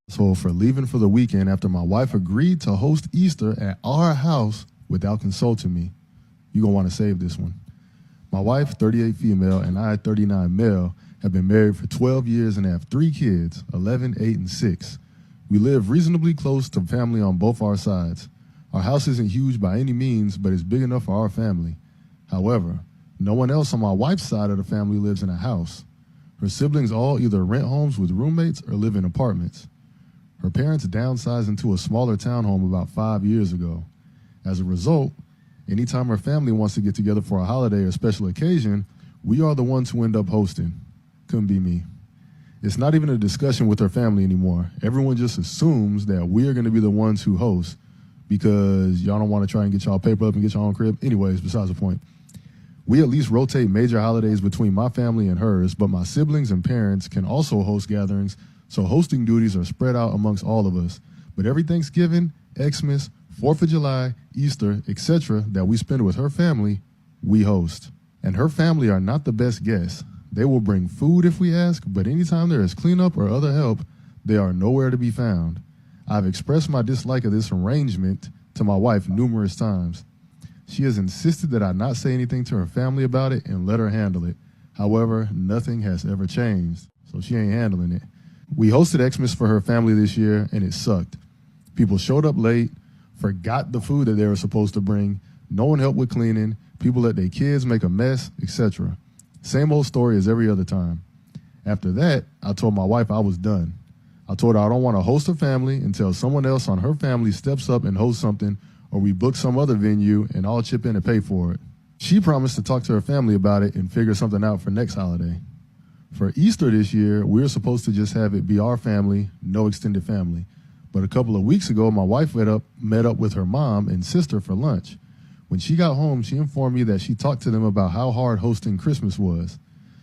So for leaving for the weekend after my wife agreed to host Easter at our house without consulting me. You're going to want to save this one. My wife, 38 female, and I, 39 male, have been married for 12 years and have 3 kids, 11, 8, and 6. We live reasonably close to family on both our sides. Our house isn't huge by any means, but it's big enough for our family. However, no one else on my wife's side of the family lives in a house. Her siblings all either rent homes with roommates or live in apartments. Her parents downsized into a smaller townhome about 5 years ago. As a result, anytime her family wants to get together for a holiday or special occasion, we are the ones who end up hosting. Couldn't be me. It's not even a discussion with her family anymore. Everyone just assumes that we are going to be the ones who host because y'all don't want to try and get y'all paper up and get your own crib. Anyways, besides the point. We at least rotate major holidays between my family and hers, but my siblings and parents can also host gatherings, so hosting duties are spread out amongst all of us. But every Thanksgiving, Xmas, 4th of July, Easter, etc. that we spend with her family, we host. And her family are not the best guests. They will bring food if we ask, but anytime there is cleanup or other help, they are nowhere to be found. I've expressed my dislike of this arrangement to my wife numerous times. She has insisted that I not say anything to her family about it and let her handle it. However, nothing has ever changed, so she ain't handling it. We hosted Xmas for her family this year, and it sucked. People showed up late, forgot the food that they were supposed to bring, no one helped with cleaning, people let their kids make a mess, etc. Same old story as every other time. After that, I told my wife I was done. I told her I don't want to host her family until someone else on her family steps up and hosts something, or we book some other venue and I'll chip in and pay for it. She promised to talk to her family about it and figure something out for next holiday. For Easter this year, we were supposed to just have it be our family, no extended family. But a couple of weeks ago, my wife met up with her mom and sister for lunch. When she got home, she informed me that she talked to them about how hard hosting Christmas was.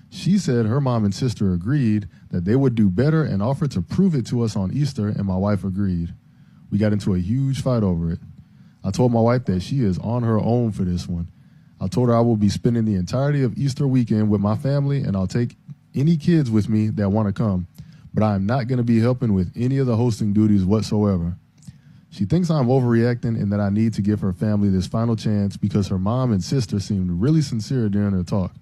She said her mom and sister agreed that they would do better and offered to prove it to us on Easter, and my wife agreed. We got into a huge fight over it. I told my wife that she is on her own for this one. I told her I will be spending the entirety of Easter weekend with my family, and I'll take any kids with me that want to come, but I am not going to be helping with any of the hosting duties whatsoever. She thinks I'm overreacting and that I need to give her family this final chance because her mom and sister seemed really sincere during their talk.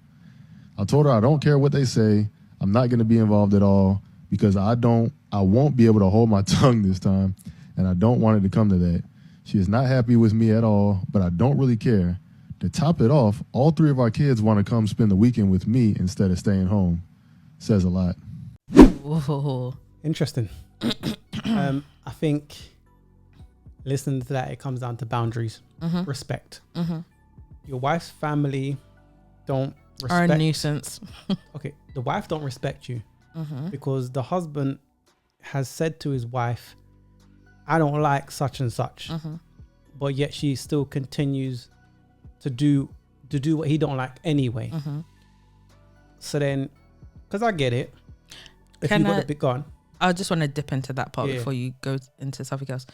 I told her I don't care what they say. I'm not going to be involved at all because I won't be able to hold my tongue this time, and I don't want it to come to that. She is not happy with me at all, but I don't really care. To top it off, all 3 of our kids want to come spend the weekend with me instead of staying home. Says a lot. Whoa. Interesting. I think listening to that, it comes down to boundaries, respect. Your wife's family don't respect. Are a nuisance. Okay, the wife don't respect you because the husband has said to his wife, I don't like such and such, but yet she still continues to do what he don't like anyway. So then, because I get it, if you got the big gun. I just want to dip into that part before you go into something else.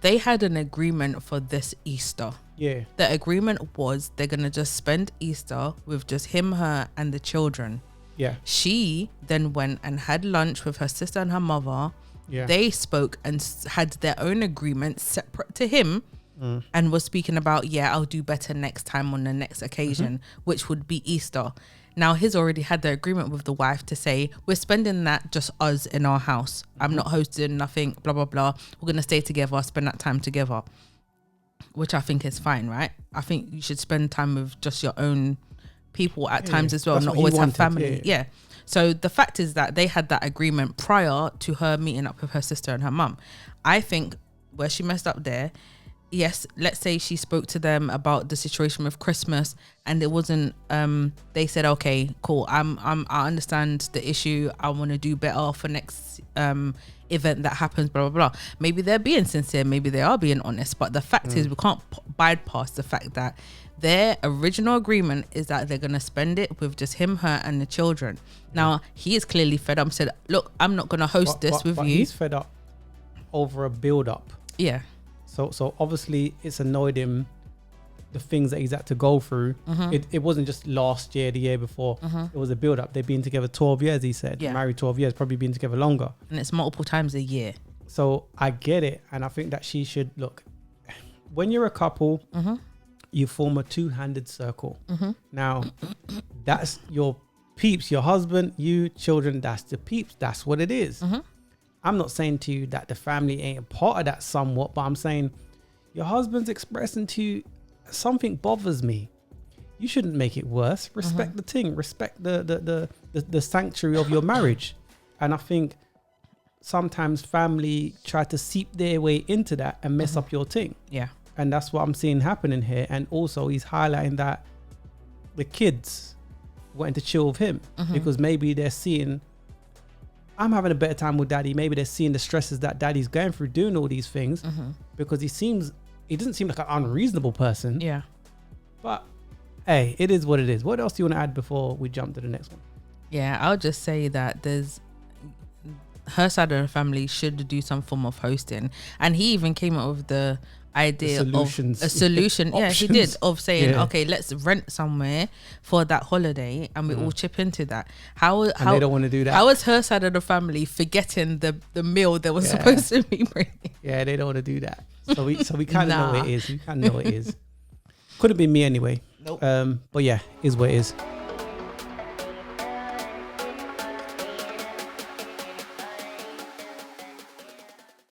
They had an agreement for this Easter. Yeah. The agreement was they're going to just spend Easter with just him, her, and the children. Yeah. She then went and had lunch with her sister and her mother. Yeah. They spoke and had their own agreement separate to him and was speaking about, I'll do better next time on the next occasion, which would be Easter. Now, he's already had the agreement with the wife to say, we're spending that just us in our house. I'm not hosting nothing, blah, blah, blah. We're going to stay together, spend that time together, which I think is fine, right? I think you should spend time with just your own people at times as well, That's not what he always have wanted, family. Yeah. So the fact is that they had that agreement prior to her meeting up with her sister and her mum. I think where she messed up there, yes, let's say she spoke to them about the situation with Christmas and it wasn't, they said, okay, cool. I understand the issue. I want to do better for next event that happens, blah, blah, blah. Maybe they're being sincere. Maybe they are being honest. But the fact is we can't bypass the fact that their original agreement is that they're going to spend it with just him, her, and the children. Now, he is clearly fed up and said, look, I'm not going to host this with you. He's fed up over a build-up. Yeah. So obviously it's annoyed him the things that he's had to go through. It wasn't just last year, the year before. It was a build up. They've been together 12 years, he said. Yeah. Married 12 years, probably been together longer. And it's multiple times a year. So I get it. And I think that she should look, when you're a couple, you form a two-handed circle. Now, that's your peeps, your husband, you, children, that's the peeps. That's what it is. I'm not saying to you that the family ain't a part of that somewhat, but I'm saying your husband's expressing to you, something bothers me. You shouldn't make it worse. Respect the thing. Respect the sanctuary of your marriage. And I think sometimes family try to seep their way into that and mess up your thing. Yeah. And that's what I'm seeing happening here. And also he's highlighting that the kids wanting to chill with him because maybe they're seeing, I'm having a better time with daddy. Maybe they're seeing the stresses that daddy's going through doing all these things because he doesn't seem like an unreasonable person. Yeah. But hey, it is what it is. What else do you want to add before we jump to the next one? Yeah, I'll just say that there's her side of the family should do some form of hosting. And he even came up with the idea of a solution. Yeah, he did, of saying, okay, let's rent somewhere for that holiday and we all chip into that. How they don't want to do that. How is her side of the family forgetting the meal they were supposed to be bringing? Yeah, they don't want to do that. So we kind of know what it is. We kind of know what it is. Could have been me anyway. Nope. But yeah, is what it is.